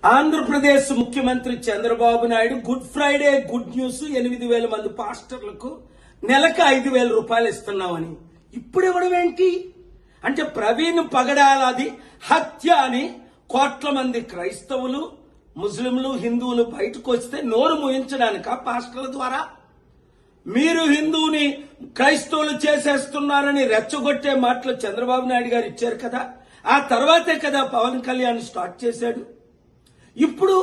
ఆంధ్రప్రదేశ్ ముఖ్యమంత్రి Chandrababu Naidu good Friday good news 8,000 మంది పాస్టర్లకు నెలకు 5,000 రూపాయలు ఇస్తున్నామని ఇప్పుడు ఇవ్వడం ఏంటి అంటే ప్రవీణ్ పగడాలది హత్య అని కోట్ల మంది క్రైస్తవులు ముస్లింలు హిందువులు బయటకు వస్తే నోరు మూయించడానిక పాస్టర్ల ద్వారా మీరు హిందువుని క్రైస్తవులు చేసేస్తున్నారని రెచ్చగొట్టే మాటలు చంద్రబాబు నాయుడు గారు ఇచ్చారు కదా ఆ తర్వాతే కదా పవన్ కళ్యాణ్ స్టార్ట్ చేశాడు. ఇప్పుడు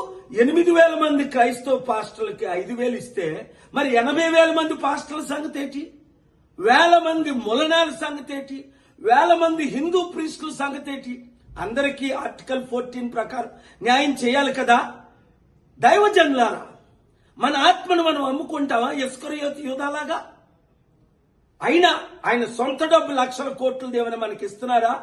8,000 మంది క్రైస్తవ పాస్టర్లకి 5,000 ఇస్తే మరి 80,000 మంది పాస్టర్ల సంగతి ఏంటి, 1,000 మంది ములనాల సంగతి ఏంటి, 1,000 మంది హిందూ ప్రీస్టుల సంగతి ఏంటి? అందరికీ ఆర్టికల్ 14 ప్రకారం న్యాయం చేయాలి కదా. దైవజనులారా, మన ఆత్మను మనం అమ్ముకుంటామా ఇస్కరియోతు యూదాలాగా? అయినా ఆయన సొంత డబ్బు లక్షల కోట్లు దేవుని మనకి ఇస్తున్నారా?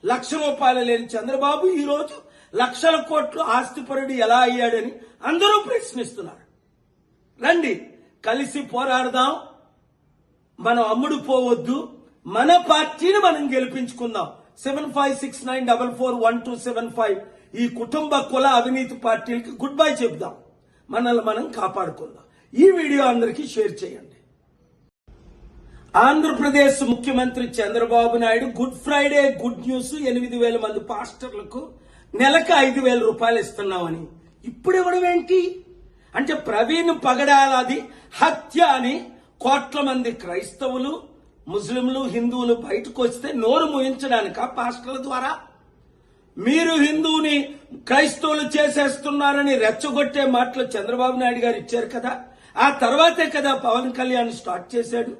₹1,00,000 లేని చంద్రబాబు ఈ రోజు లక్షల కోట్లు ఆస్తిపరుడు ఎలా అయ్యాడని అందరూ ప్రశ్నిస్తున్నారు. రండి కలిసి పోరాడదాం, మనం అమ్ముడు పోవద్దు, మన పార్టీని మనం గెలిపించుకుందాం. 7569441275 ఈ కుటుంబ కుల అవినీతి పార్టీలకి గుడ్ బై చెప్దాం, మనల్ని మనం కాపాడుకుందాం. ఈ వీడియో అందరికీ షేర్ చేయండి. ఆంధ్రప్రదేశ్ ముఖ్యమంత్రి Chandrababu Naidu good Friday good news 8,000 మంది పాస్టర్లకు నెలకు 5,000 రూపాయలు ఇస్తున్నామని ఇప్పుడు ఇవ్వడం ఏంటి అంటే ప్రవీణ్ పగడాలది హత్య అని కోట్ల మంది క్రైస్తవులు ముస్లింలు హిందువులు బయటకు వస్తే నోరు మూయించడానిక పాస్టర్ల ద్వారా మీరు హిందువుని క్రైస్తవులు చేసేస్తున్నారని రెచ్చగొట్టే మాటలు చంద్రబాబు నాయుడు గారు ఇచ్చారు కదా ఆ తర్వాతే కదా పవన్ కళ్యాణ్ స్టార్ట్ చేశాడు.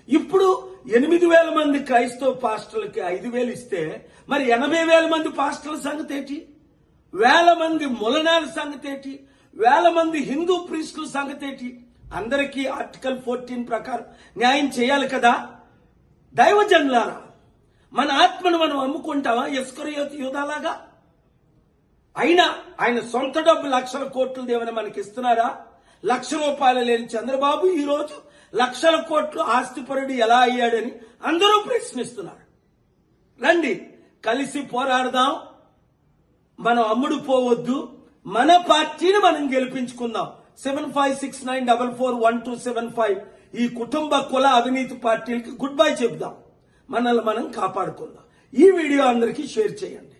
ఇప్పుడు 8,000 మంది క్రైస్తవ పాస్టర్లకి 5,000 ఇస్తే మరి 80,000 మంది పాస్టర్ల సంగతి ఏంటి, 1,000 మంది ములనాల సంగతి ఏంటి, 1,000 మంది హిందూ ప్రీస్టుల సంగతి ఏంటి? అందరికీ ఆర్టికల్ 14 ప్రకారం న్యాయం చేయాలి కదా. దైవజనులారా, మన ఆత్మను మనం అమ్ముకుంటామా ఇస్కరియోతు యూదాలాగా? అయినా ఆయన సొంత డబ్బు లక్షల కోట్లు దేవుని మనకి ఇస్తున్నారా? ₹1,00,000 లేని చంద్రబాబు ఈ రోజు లక్షల కోట్లు ఆస్తిపరుడు ఎలా అయ్యాడని అందరూ ప్రశ్నిస్తున్నారు. రండి కలిసి పోరాడదాం, మనం అమ్ముడు పోవద్దు, మన పార్టీని మనం గెలిపించుకుందాం. 7569441275 ఈ కుటుంబ కుల అవినీతి పార్టీలకి గుడ్ బై చెప్దాం, మనల్ని మనం కాపాడుకుందాం. ఈ వీడియో అందరికీ షేర్ చేయండి.